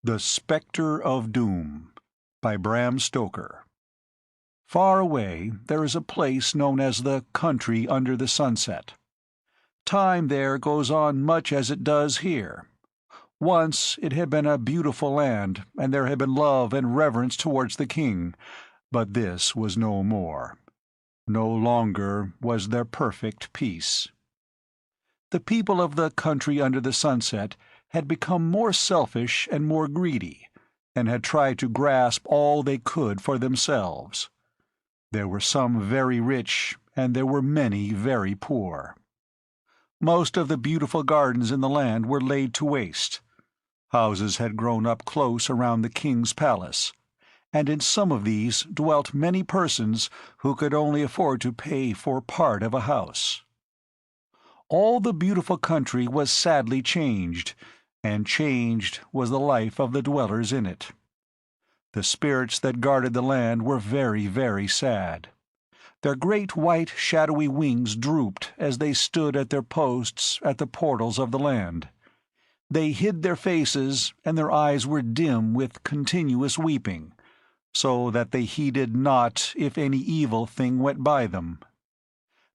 The Spectre of Doom by Bram Stoker. Far away there is a place known as the country under the sunset. Time there goes on much as it does here. Once it had been a beautiful land, and there had been love and reverence towards the king, but this was no more. No longer was there perfect peace. The people of the country under the sunset had become more selfish and more greedy, and had tried to grasp all they could for themselves. There were some very rich, and there were many very poor. Most of the beautiful gardens in the land were laid to waste. Houses had grown up close around the king's palace, and in some of these dwelt many persons who could only afford to pay for part of a house. All the beautiful country was sadly changed, and changed was the life of the dwellers in it. The spirits that guarded the land were very, very sad. Their great white shadowy wings drooped as they stood at their posts at the portals of the land. They hid their faces, and their eyes were dim with continuous weeping, so that they heeded not if any evil thing went by them.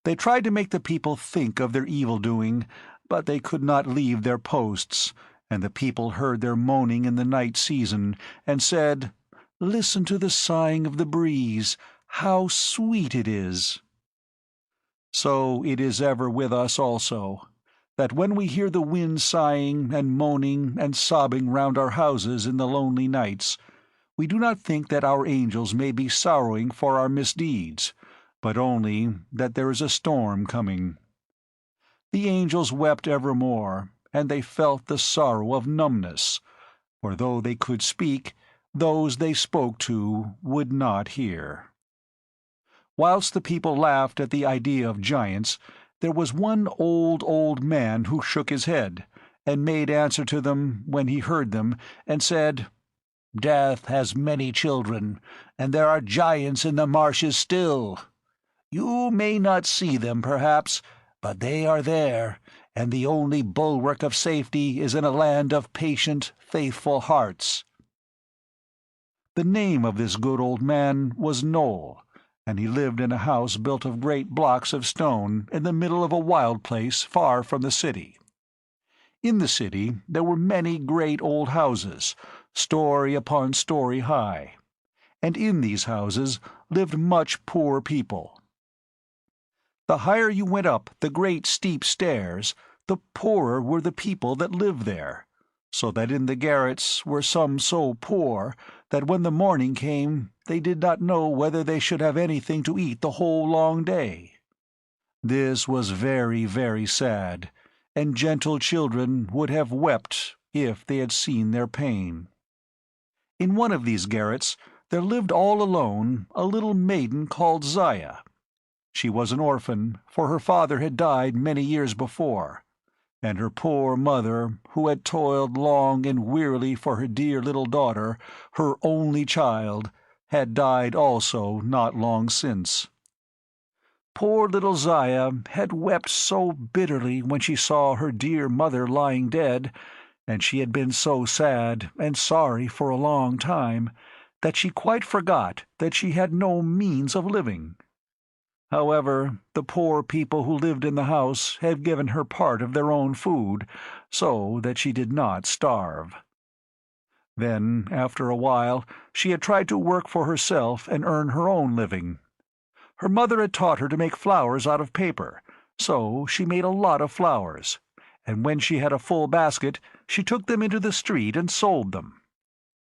They tried to make the people think of their evil-doing, but they could not leave their posts, and the people heard their moaning in the night season, and said, "Listen to the sighing of the breeze, how sweet it is!" So it is ever with us also, that when we hear the wind sighing and moaning and sobbing round our houses in the lonely nights, we do not think that our angels may be sorrowing for our misdeeds, but only that there is a storm coming. The angels wept evermore, and they felt the sorrow of numbness, for though they could speak, those they spoke to would not hear. Whilst the people laughed at the idea of giants, there was one old man who shook his head, and made answer to them when he heard them, and said, "Death has many children, and there are giants in the marshes still. You may not see them, perhaps, but they are there, and the only bulwark of safety is in a land of patient, faithful hearts." The name of this good old man was Noel, and he lived in a house built of great blocks of stone in the middle of a wild place far from the city. In the city there were many great old houses, story upon story high, and in these houses lived much poor people. The higher you went up the great steep stairs, the poorer were the people that lived there, so that in the garrets were some so poor that when the morning came they did not know whether they should have anything to eat the whole long day. This was very, very sad, and gentle children would have wept if they had seen their pain. In one of these garrets there lived all alone a little maiden called Zaya. She was an orphan, for her father had died many years before, and her poor mother, who had toiled long and wearily for her dear little daughter, her only child, had died also not long since. Poor little Zaya had wept so bitterly when she saw her dear mother lying dead, and she had been so sad and sorry for a long time, that she quite forgot that she had no means of living. However, the poor people who lived in the house had given her part of their own food, so that she did not starve. Then, after a while, she had tried to work for herself and earn her own living. Her mother had taught her to make flowers out of paper, so she made a lot of flowers, and when she had a full basket she took them into the street and sold them.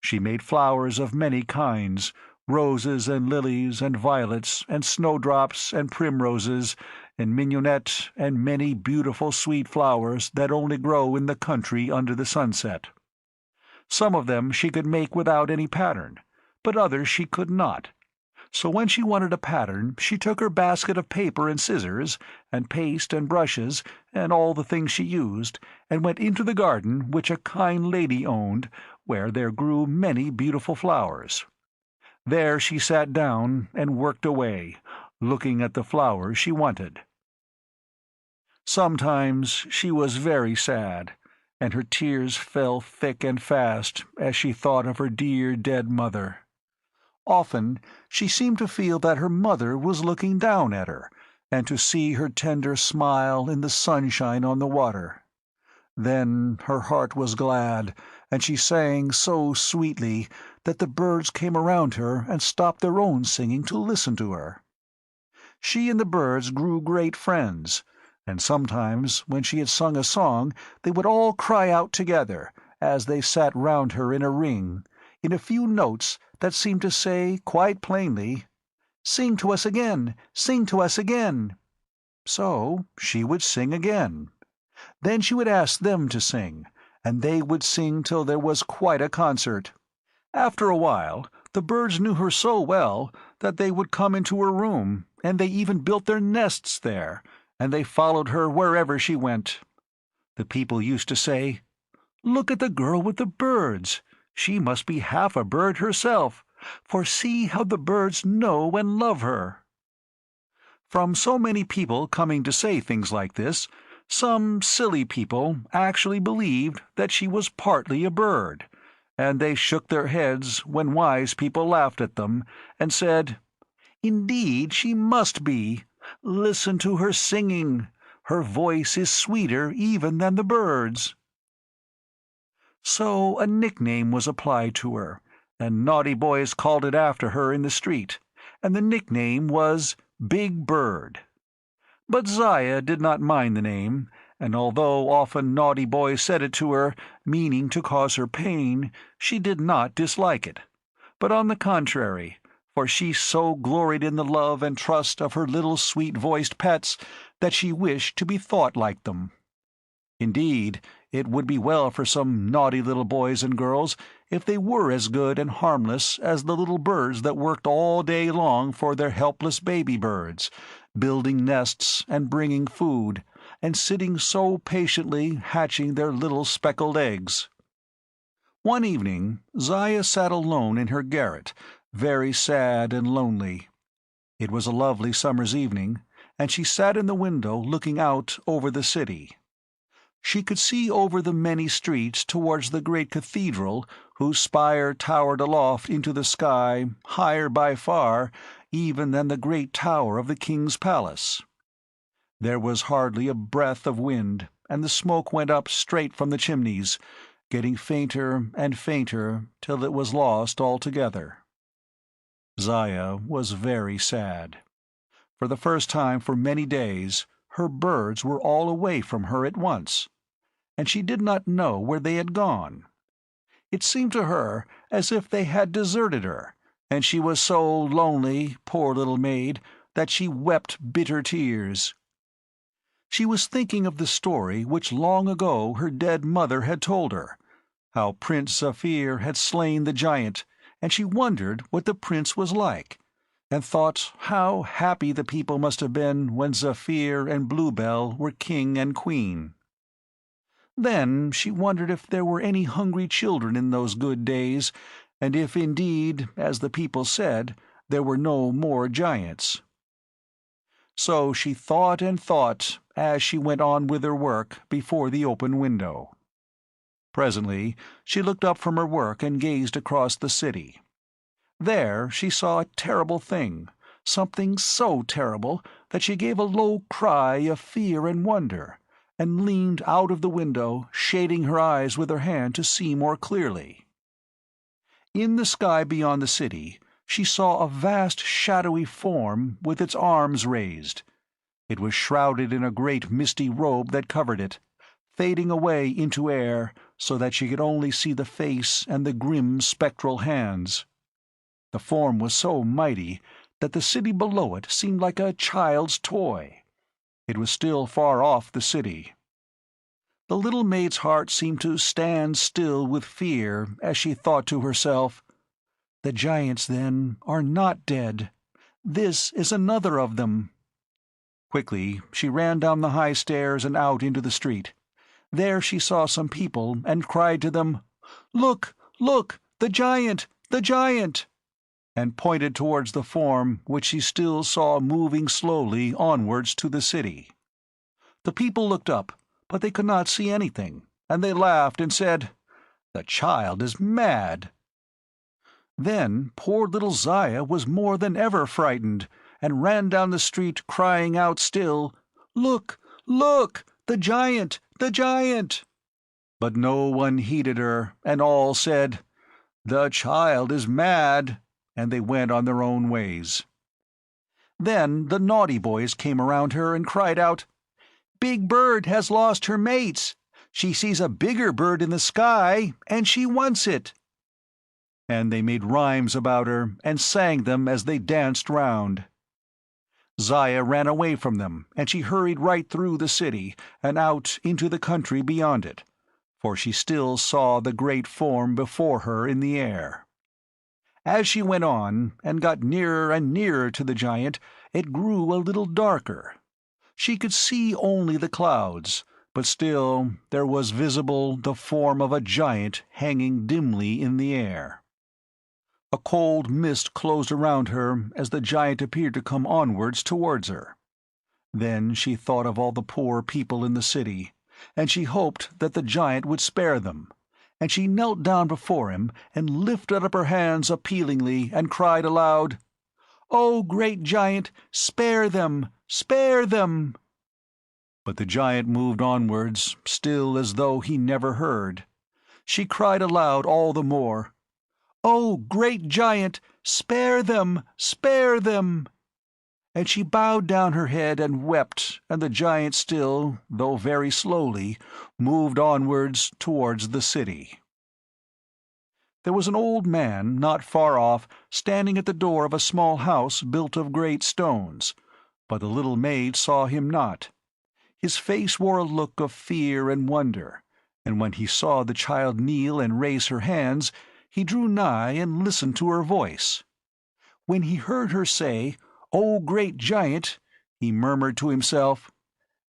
She made flowers of many kinds, roses and lilies and violets and snowdrops and primroses and mignonette and many beautiful sweet flowers that only grow in the country under the sunset. Some of them she could make without any pattern, but others she could not. So when she wanted a pattern she took her basket of paper and scissors and paste and brushes and all the things she used, and went into the garden which a kind lady owned, where there grew many beautiful flowers. There she sat down and worked away, looking at the flowers she wanted. Sometimes she was very sad, and her tears fell thick and fast as she thought of her dear dead mother. Often she seemed to feel that her mother was looking down at her, and to see her tender smile in the sunshine on the water. Then her heart was glad, and she sang so sweetly that the birds came around her and stopped their own singing to listen to her. She and the birds grew great friends, and sometimes when she had sung a song they would all cry out together, as they sat round her in a ring, in a few notes that seemed to say quite plainly, "Sing to us again! Sing to us again!" So she would sing again. Then she would ask them to sing, and they would sing till there was quite a concert. After a while the birds knew her so well that they would come into her room, and they even built their nests there, and they followed her wherever she went. The people used to say, "Look at the girl with the birds. She must be half a bird herself, for see how the birds know and love her." From so many people coming to say things like this, some silly people actually believed that she was partly a bird, and they shook their heads when wise people laughed at them, and said, "Indeed she must be. Listen to her singing. Her voice is sweeter even than the birds." So a nickname was applied to her, and naughty boys called it after her in the street, and the nickname was Big Bird. But Zaya did not mind the name, and although often naughty boys said it to her, meaning to cause her pain, she did not dislike it, but on the contrary, for she so gloried in the love and trust of her little sweet-voiced pets that she wished to be thought like them. Indeed, it would be well for some naughty little boys and girls if they were as good and harmless as the little birds that worked all day long for their helpless baby birds, building nests and bringing food, and sitting so patiently hatching their little speckled eggs. One evening Zaya sat alone in her garret, very sad and lonely. It was a lovely summer's evening, and she sat in the window looking out over the city. She could see over the many streets towards the great cathedral, whose spire towered aloft into the sky, higher by far even than the great tower of the king's palace. There was hardly a breath of wind, and the smoke went up straight from the chimneys, getting fainter and fainter till it was lost altogether. Zaya was very sad. For the first time for many days her birds were all away from her at once, and she did not know where they had gone. It seemed to her as if they had deserted her, and she was so lonely, poor little maid, that she wept bitter tears. She was thinking of the story which long ago her dead mother had told her, how Prince Zephyr had slain the giant, and she wondered what the prince was like, and thought how happy the people must have been when Zephyr and Bluebell were king and queen. Then she wondered if there were any hungry children in those good days, and if indeed, as the people said, there were no more giants. So she thought and thought as she went on with her work before the open window. Presently she looked up from her work and gazed across the city. There she saw a terrible thing, something so terrible that she gave a low cry of fear and wonder, and leaned out of the window, shading her eyes with her hand to see more clearly. In the sky beyond the city she saw a vast shadowy form with its arms raised. It was shrouded in a great misty robe that covered it, fading away into air so that she could only see the face and the grim spectral hands. The form was so mighty that the city below it seemed like a child's toy. It was still far off the city. The little maid's heart seemed to stand still with fear as she thought to herself, "The giants, then, are not dead. This is another of them." Quickly she ran down the high stairs and out into the street. There she saw some people and cried to them, "Look, look, the giant, the giant!" and pointed towards the form which she still saw moving slowly onwards to the city. The people looked up, but they could not see anything, and they laughed and said, "The child is mad." Then poor little Zaya was more than ever frightened, and ran down the street crying out still, "Look, look, the giant, the giant!" But no one heeded her, and all said, "The child is mad," and they went on their own ways. Then the naughty boys came around her and cried out, "Big Bird has lost her mates. She sees a bigger bird in the sky, and she wants it." And they made rhymes about her, and sang them as they danced round. Zaya ran away from them, and she hurried right through the city, and out into the country beyond it, for she still saw the great form before her in the air. As she went on, and got nearer and nearer to the giant, it grew a little darker. She could see only the clouds, but still there was visible the form of a giant hanging dimly in the air. A cold mist closed around her as the giant appeared to come onwards towards her. Then she thought of all the poor people in the city, and she hoped that the giant would spare them, and she knelt down before him and lifted up her hands appealingly and cried aloud, "Oh, great giant, spare them, spare them!" But the giant moved onwards, still as though he never heard. She cried aloud all the more, "Oh, great giant, spare them, spare them!" And she bowed down her head and wept, and the giant still, though very slowly, moved onwards towards the city. There was an old man not far off, standing at the door of a small house built of great stones, but the little maid saw him not. His face wore a look of fear and wonder, and when he saw the child kneel and raise her hands, he drew nigh and listened to her voice. When he heard her say, "O great giant," he murmured to himself,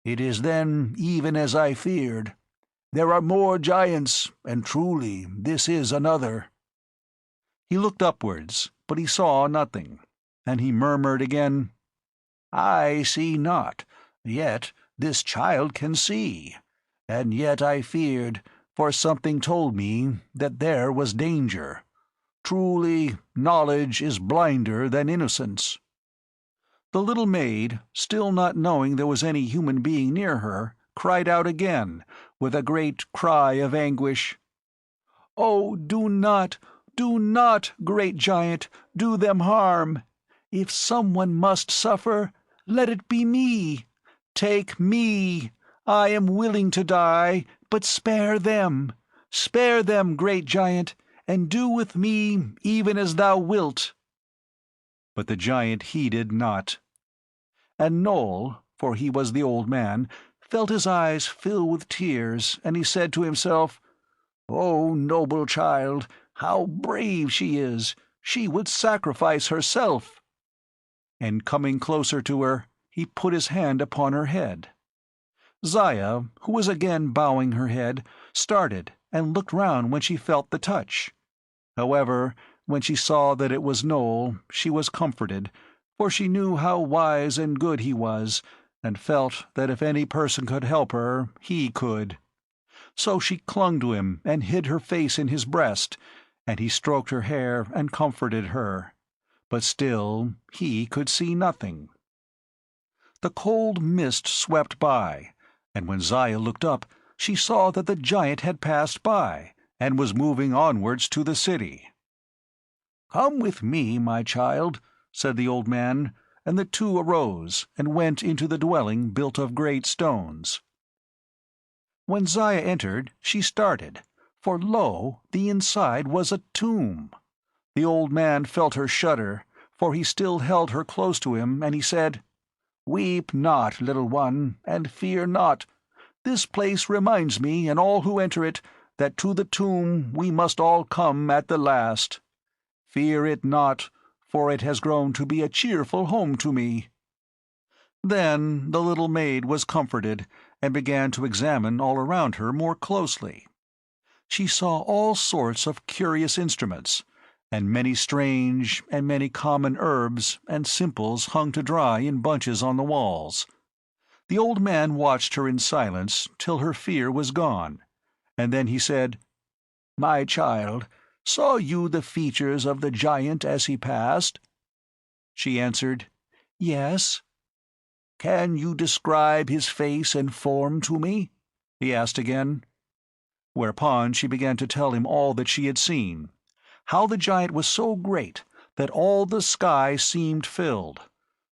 "It is then even as I feared. There are more giants, and truly this is another." He looked upwards, but he saw nothing, and he murmured again, "I see not, yet this child can see, and yet I feared, for something told me that there was danger. Truly, knowledge is blinder than innocence." The little maid, still not knowing there was any human being near her, cried out again, with a great cry of anguish, "Oh, do not, great giant, do them harm! If someone must suffer, let it be me. Take me. I am willing to die, but spare them, great giant, and do with me even as thou wilt." But the giant heeded not. And Noel, for he was the old man, felt his eyes fill with tears, and he said to himself, "O noble child, how brave she is! She would sacrifice herself." And coming closer to her, he put his hand upon her head. Zaya, who was again bowing her head, started and looked round when she felt the touch. However, when she saw that it was Noel, she was comforted, for she knew how wise and good he was, and felt that if any person could help her, he could. So she clung to him and hid her face in his breast, and he stroked her hair and comforted her. But still he could see nothing. The cold mist swept by, and when Zaya looked up, she saw that the giant had passed by, and was moving onwards to the city. "Come with me, my child," said the old man, and the two arose and went into the dwelling built of great stones. When Zaya entered, she started, for lo, the inside was a tomb. The old man felt her shudder, for he still held her close to him, and he said, "Weep not, little one, and fear not. This place reminds me and all who enter it that to the tomb we must all come at the last. Fear it not, for it has grown to be a cheerful home to me." Then the little maid was comforted, and began to examine all around her more closely. She saw all sorts of curious instruments, and many strange and many common herbs and simples hung to dry in bunches on the walls. The old man watched her in silence till her fear was gone, and then he said, "My child, saw you the features of the giant as he passed?" She answered, "Yes." "Can you describe his face and form to me?" he asked again. Whereupon she began to tell him all that she had seen, how the giant was so great that all the sky seemed filled,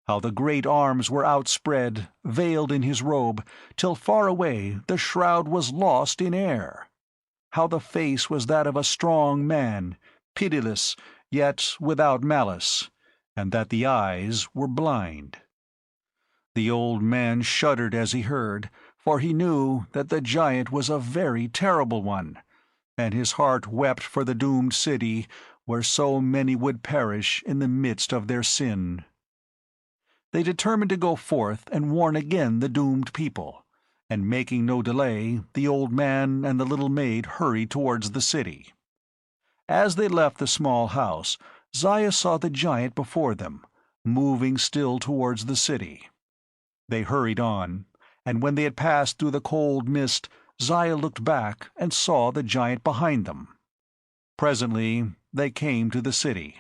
how the great arms were outspread, veiled in his robe, till far away the shroud was lost in air, how the face was that of a strong man, pitiless, yet without malice, and that the eyes were blind. The old man shuddered as he heard, for he knew that the giant was a very terrible one, and his heart wept for the doomed city where so many would perish in the midst of their sin. They determined to go forth and warn again the doomed people, and making no delay, the old man and the little maid hurried towards the city. As they left the small house, Zaya saw the giant before them, moving still towards the city. They hurried on, and when they had passed through the cold mist, Zaya looked back and saw the giant behind them. Presently they came to the city.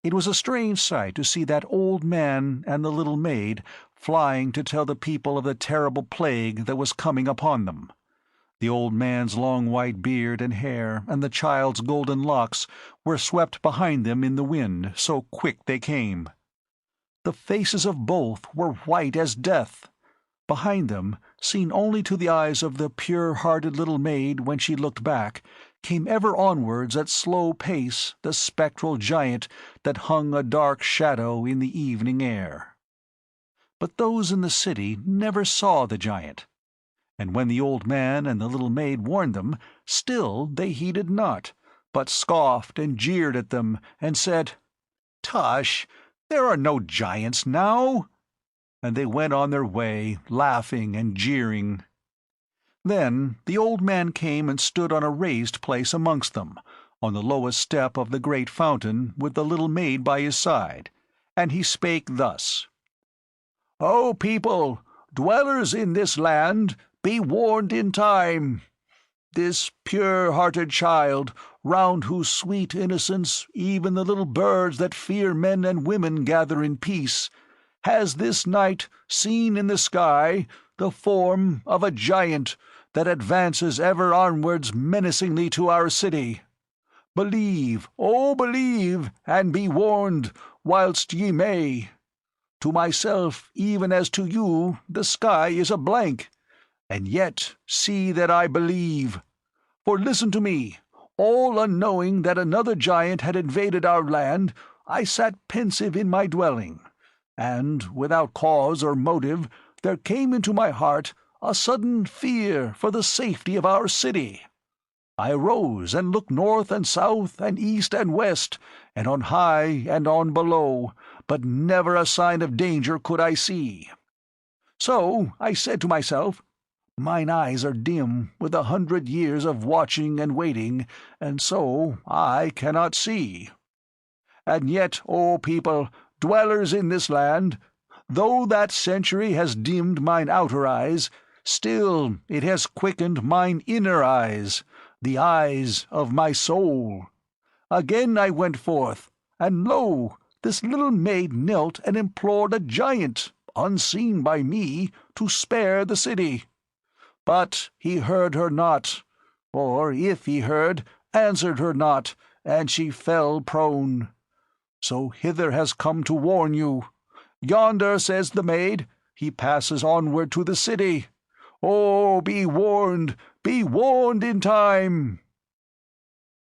It was a strange sight to see that old man and the little maid flying to tell the people of the terrible plague that was coming upon them. The old man's long white beard and hair and the child's golden locks were swept behind them in the wind, so quick they came. The faces of both were white as death. Behind them, seen only to the eyes of the pure-hearted little maid when she looked back, came ever onwards at slow pace the spectral giant that hung a dark shadow in the evening air. But those in the city never saw the giant, and when the old man and the little maid warned them, still they heeded not, but scoffed and jeered at them, and said, "Tush! There are no giants now!" And they went on their way, laughing and jeering. Then the old man came and stood on a raised place amongst them, on the lowest step of the great fountain, with the little maid by his side, and he spake thus: "O people, dwellers in this land, be warned in time. This pure-hearted child, round whose sweet innocence even the little birds that fear men and women gather in peace, has this night seen in the sky the form of a giant that advances ever onwards menacingly to our city. Believe, oh believe, and be warned, whilst ye may. To myself, even as to you, the sky is a blank, and yet see that I believe. For listen to me, all unknowing that another giant had invaded our land, I sat pensive in my dwelling, and, without cause or motive, there came into my heart a sudden fear for the safety of our city. I arose and looked north and south and east and west, and on high and on below, but never a sign of danger could I see. So I said to myself, mine eyes are dim with 100 years of watching and waiting, and so I cannot see. And yet, O people, dwellers in this land, though that century has dimmed mine outer eyes, still it has quickened mine inner eyes, the eyes of my soul. Again I went forth, and lo, this little maid knelt and implored a giant, unseen by me, to spare the city. But he heard her not, or, if he heard, answered her not, and she fell prone. So hither has come to warn you. Yonder, says the maid, he passes onward to the city. Oh, be warned in time!"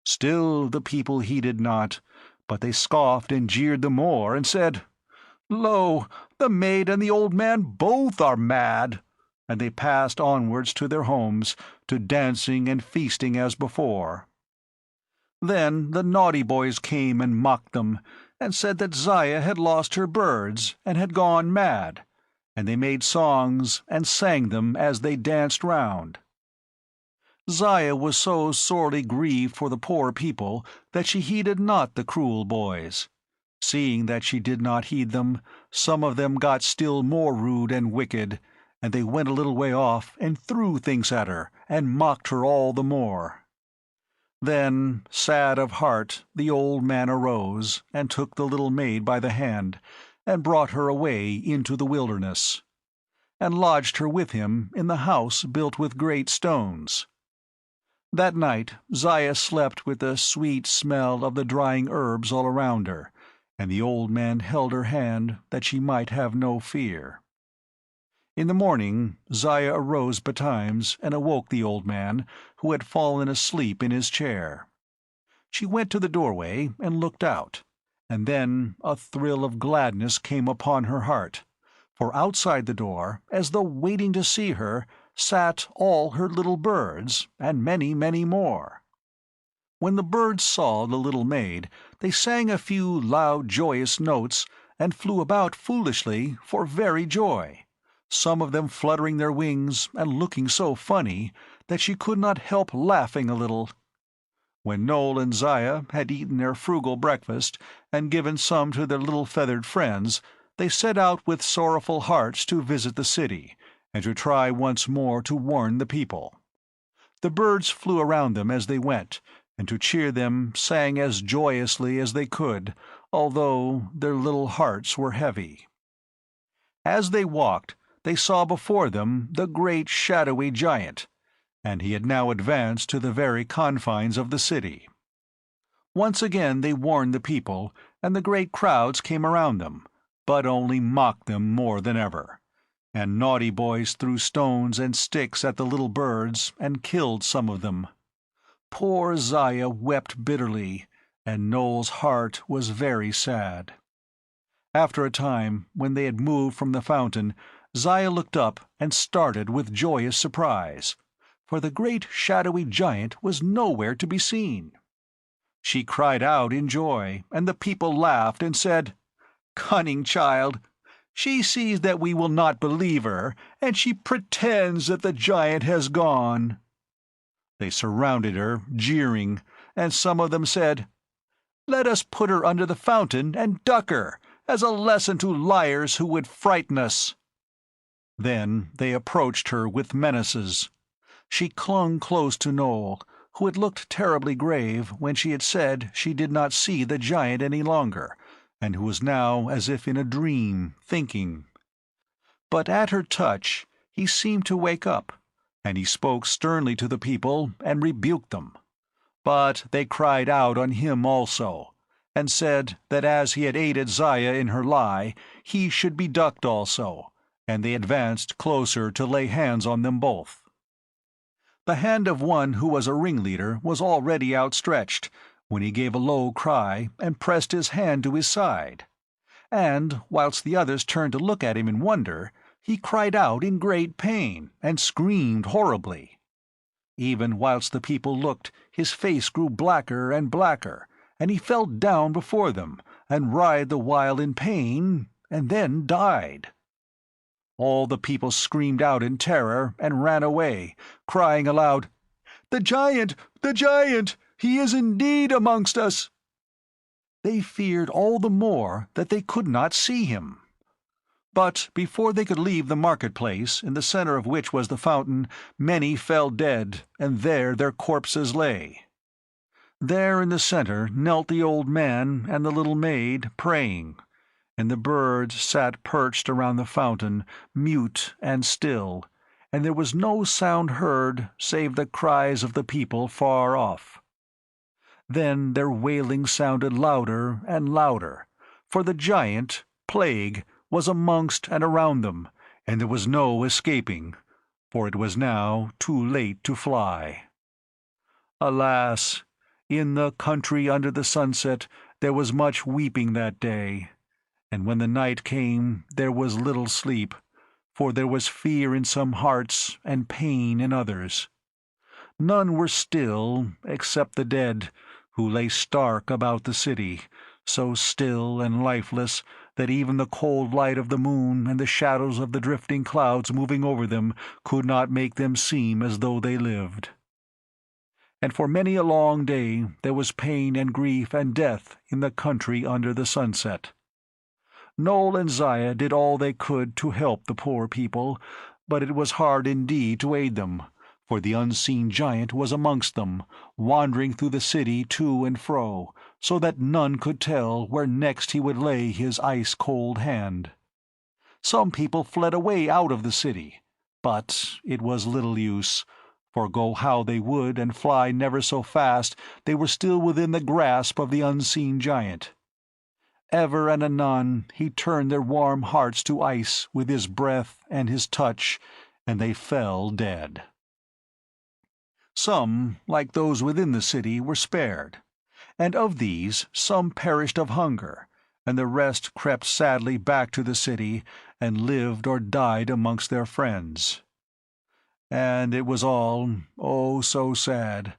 Still the people heeded not, but they scoffed and jeered the more, and said, "Lo, the maid and the old man both are mad!" And they passed onwards to their homes, to dancing and feasting as before. Then the naughty boys came and mocked them, and said that Zaya had lost her birds, and had gone mad, and they made songs and sang them as they danced round. Zaya was so sorely grieved for the poor people that she heeded not the cruel boys. Seeing that she did not heed them, some of them got still more rude and wicked, and they went a little way off and threw things at her and mocked her all the more. Then, sad of heart, the old man arose and took the little maid by the hand and brought her away into the wilderness, and lodged her with him in the house built with great stones. That night Zaya slept with the sweet smell of the drying herbs all around her, and the old man held her hand that she might have no fear. In the morning Zaya arose betimes and awoke the old man, who had fallen asleep in his chair. She went to the doorway and looked out, and then a thrill of gladness came upon her heart, for outside the door, as though waiting to see her, sat all her little birds, and many, many more. When the birds saw the little maid, they sang a few loud, joyous notes, and flew about foolishly for very joy, some of them fluttering their wings and looking so funny that she could not help laughing a little. When Noel and Zaya had eaten their frugal breakfast and given some to their little feathered friends, they set out with sorrowful hearts to visit the city, and to try once more to warn the people. The birds flew around them as they went, and to cheer them sang as joyously as they could, although their little hearts were heavy. As they walked, they saw before them the great shadowy giant, and he had now advanced to the very confines of the city. Once again they warned the people, and the great crowds came around them, but only mocked them more than ever, and naughty boys threw stones and sticks at the little birds and killed some of them. Poor Zaya wept bitterly, and Noel's heart was very sad. After a time, when they had moved from the fountain, Zaya looked up and started with joyous surprise, for the great shadowy giant was nowhere to be seen. She cried out in joy, and the people laughed and said, "Cunning child! She sees that we will not believe her, and she pretends that the giant has gone." They surrounded her, jeering, and some of them said, "Let us put her under the fountain and duck her, as a lesson to liars who would frighten us." Then they approached her with menaces. She clung close to Noel, who had looked terribly grave when she had said she did not see the giant any longer, and who was now as if in a dream, thinking. But at her touch he seemed to wake up, and he spoke sternly to the people and rebuked them. But they cried out on him also, and said that as he had aided Zaya in her lie, he should be ducked also, and they advanced closer to lay hands on them both. The hand of one who was a ringleader was already outstretched, when he gave a low cry and pressed his hand to his side, and, whilst the others turned to look at him in wonder, he cried out in great pain and screamed horribly. Even whilst the people looked, his face grew blacker and blacker, and he fell down before them, and writhed the while in pain, and then died. All the people screamed out in terror and ran away, crying aloud, "The giant! The giant! He is indeed amongst us!" They feared all the more that they could not see him. But before they could leave the market-place, in the centre of which was the fountain, many fell dead, and there their corpses lay. There in the centre knelt the old man and the little maid, praying, and the birds sat perched around the fountain, mute and still, and there was no sound heard save the cries of the people far off. Then their wailing sounded louder and louder, for the giant, Plague, was amongst and around them, and there was no escaping, for it was now too late to fly. Alas! In the country under the sunset there was much weeping that day, and when the night came there was little sleep, for there was fear in some hearts and pain in others. None were still except the dead, who lay stark about the city, so still and lifeless that even the cold light of the moon and the shadows of the drifting clouds moving over them could not make them seem as though they lived. And for many a long day there was pain and grief and death in the country under the sunset. Noel and Zaya did all they could to help the poor people, but it was hard indeed to aid them, for the unseen giant was amongst them, wandering through the city to and fro, so that none could tell where next he would lay his ice-cold hand. Some people fled away out of the city, but it was little use, for go how they would and fly never so fast, they were still within the grasp of the unseen giant. Ever and anon he turned their warm hearts to ice with his breath and his touch, and they fell dead. Some, like those within the city, were spared, and of these some perished of hunger, and the rest crept sadly back to the city, and lived or died amongst their friends. And it was all, oh, so sad,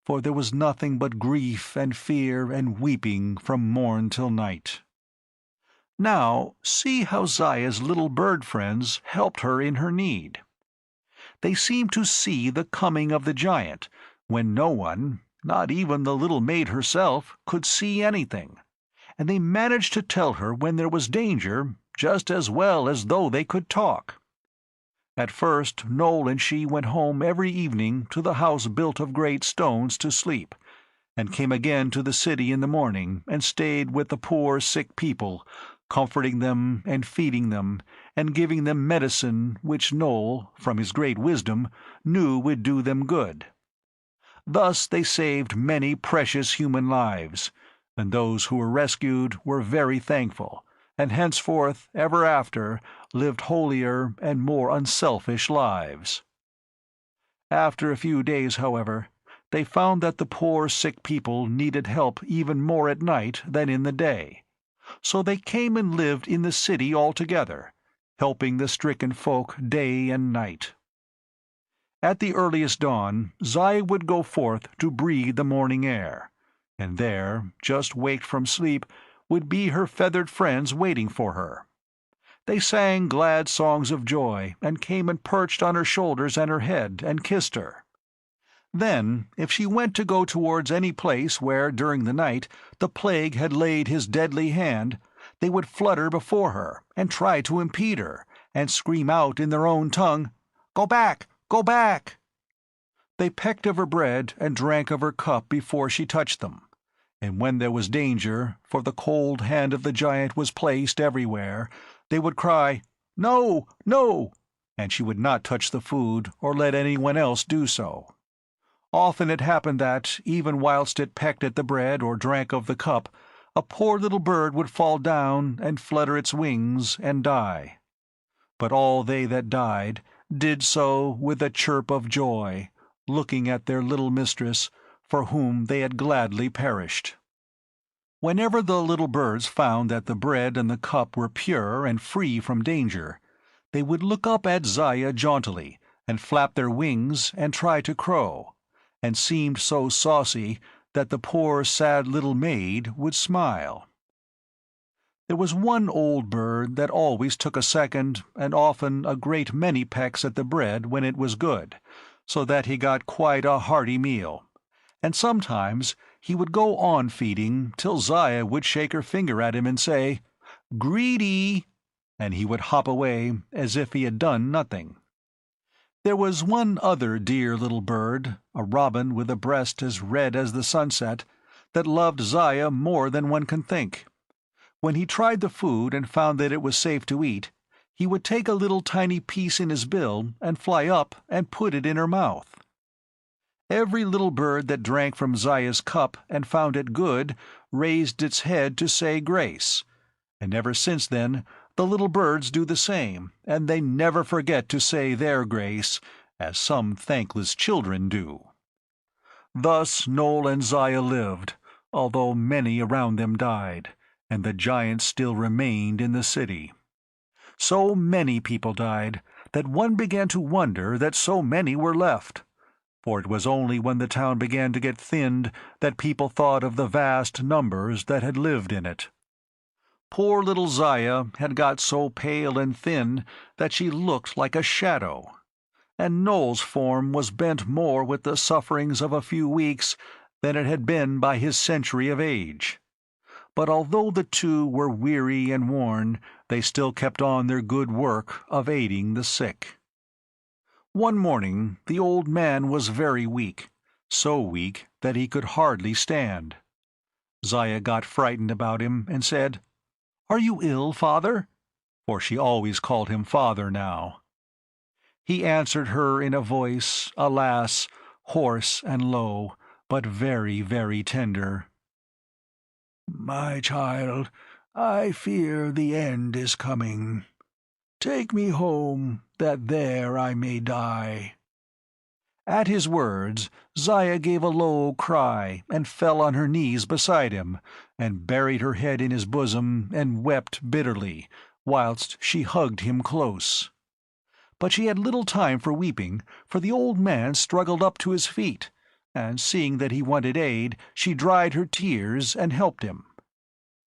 for there was nothing but grief and fear and weeping from morn till night. Now see how Zaya's little bird friends helped her in her need. They seemed to see the coming of the giant, when no one, not even the little maid herself, could see anything, and they managed to tell her when there was danger just as well as though they could talk. At first Noel and she went home every evening to the house built of great stones to sleep, and came again to the city in the morning and stayed with the poor sick people, comforting them and feeding them, and giving them medicine which Noel, from his great wisdom, knew would do them good. Thus they saved many precious human lives, and those who were rescued were very thankful, and henceforth, ever after, lived holier and more unselfish lives. After a few days, however, they found that the poor sick people needed help even more at night than in the day, so they came and lived in the city altogether, helping the stricken folk day and night. At the earliest dawn Zaya would go forth to breathe the morning air, and there, just waked from sleep, would be her feathered friends waiting for her. They sang glad songs of joy, and came and perched on her shoulders and her head, and kissed her. Then, if she went to go towards any place where, during the night, the plague had laid his deadly hand, they would flutter before her, and try to impede her, and scream out in their own tongue, "Go back! Go back!" They pecked of her bread and drank of her cup before she touched them, and when there was danger, for the cold hand of the giant was placed everywhere, they would cry, "No, no!" and she would not touch the food or let anyone else do so. Often it happened that, even whilst it pecked at the bread or drank of the cup, a poor little bird would fall down and flutter its wings and die. But all they that died did so with a chirp of joy, looking at their little mistress, for whom they had gladly perished. Whenever the little birds found that the bread and the cup were pure and free from danger, they would look up at Zaya jauntily, and flap their wings and try to crow, and seemed so saucy that the poor sad little maid would smile. There was one old bird that always took a second, and often a great many pecks at the bread when it was good, so that he got quite a hearty meal, and sometimes he would go on feeding till Zaya would shake her finger at him and say, "Greedy!" and he would hop away as if he had done nothing. There was one other dear little bird, a robin with a breast as red as the sunset, that loved Zaya more than one can think. When he tried the food and found that it was safe to eat, he would take a little tiny piece in his bill and fly up and put it in her mouth. Every little bird that drank from Zaya's cup and found it good raised its head to say grace, and ever since then the little birds do the same, and they never forget to say their grace, as some thankless children do. Thus Noel and Zaya lived, although many around them died, and the giant still remained in the city. So many people died that one began to wonder that so many were left, for it was only when the town began to get thinned that people thought of the vast numbers that had lived in it. Poor little Zaya had got so pale and thin that she looked like a shadow, and Noel's form was bent more with the sufferings of a few weeks than it had been by his century of age. But although the two were weary and worn, they still kept on their good work of aiding the sick. One morning the old man was very weak, so weak that he could hardly stand. Zaya got frightened about him and said, "Are you ill, father?" For she always called him father now. He answered her in a voice, alas, hoarse and low, but very, very tender. "My child, I fear the end is coming. Take me home, that there I may die." At his words, Zaya gave a low cry and fell on her knees beside him, and buried her head in his bosom and wept bitterly, whilst she hugged him close. But she had little time for weeping, for the old man struggled up to his feet, and seeing that he wanted aid, she dried her tears and helped him.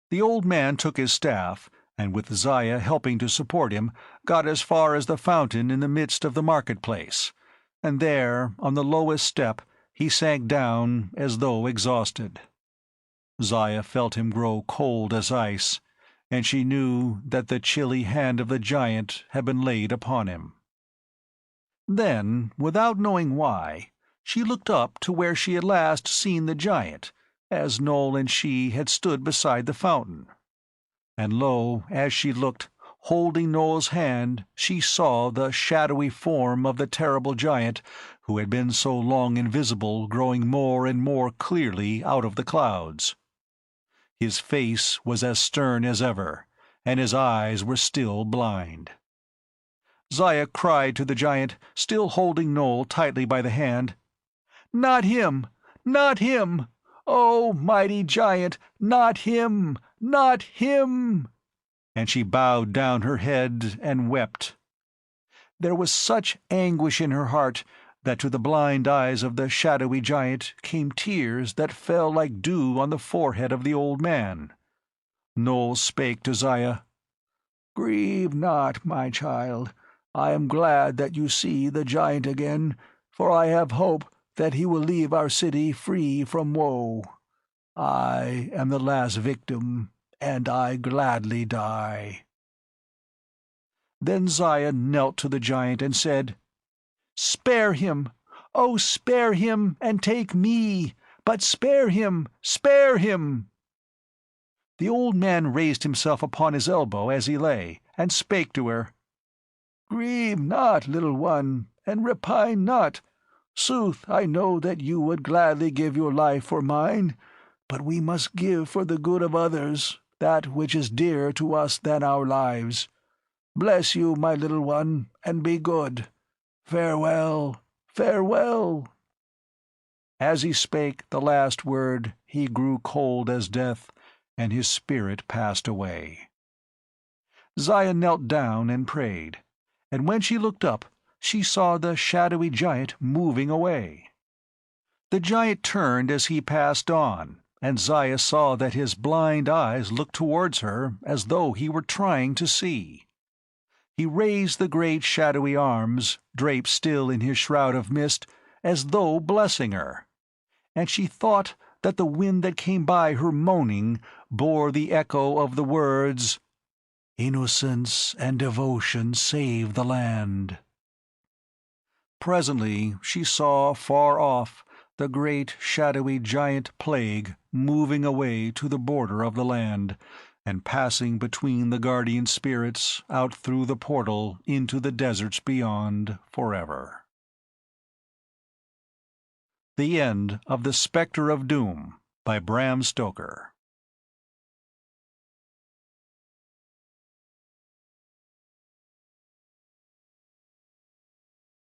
The old man took his staff, and with Zaya helping to support him, got as far as the fountain in the midst of the market-place, and there, on the lowest step, he sank down as though exhausted. Zaya felt him grow cold as ice, and she knew that the chilly hand of the giant had been laid upon him. Then, without knowing why, she looked up to where she had last seen the giant, as Noel and she had stood beside the fountain. And lo, as she looked, holding Noel's hand, she saw the shadowy form of the terrible giant who had been so long invisible growing more and more clearly out of the clouds. His face was as stern as ever, and his eyes were still blind. Zaya cried to the giant, still holding Noel tightly by the hand, "Not him! Not him! Oh, mighty giant, not him! Not him!" And she bowed down her head and wept. There was such anguish in her heart that to the blind eyes of the shadowy giant came tears that fell like dew on the forehead of the old man. Noel spake to Zaya, "Grieve not, my child. I am glad that you see the giant again, for I have hope that he will leave our city free from woe. I am the last victim, and I gladly die." Then Zaya knelt to the giant and said, "Spare him! Oh, spare him, and take me! But spare him! Spare him!" The old man raised himself upon his elbow as he lay, and spake to her, "Grieve not, little one, and repine not. Sooth, I know that you would gladly give your life for mine, but we must give for the good of others that which is dearer to us than our lives. Bless you, my little one, and be good. Farewell, farewell." As he spake the last word, he grew cold as death, and his spirit passed away. Zaya knelt down and prayed, and when she looked up, she saw the shadowy giant moving away. The giant turned as he passed on, and Zaya saw that his blind eyes looked towards her as though he were trying to see. He raised the great shadowy arms, draped still in his shroud of mist, as though blessing her, and she thought that the wind that came by her moaning bore the echo of the words, "Innocence and devotion save the land." Presently she saw far off the great shadowy giant Plague moving away to the border of the land, and passing between the guardian spirits out through the portal into the deserts beyond forever. The End of The Spectre of Doom by Bram Stoker.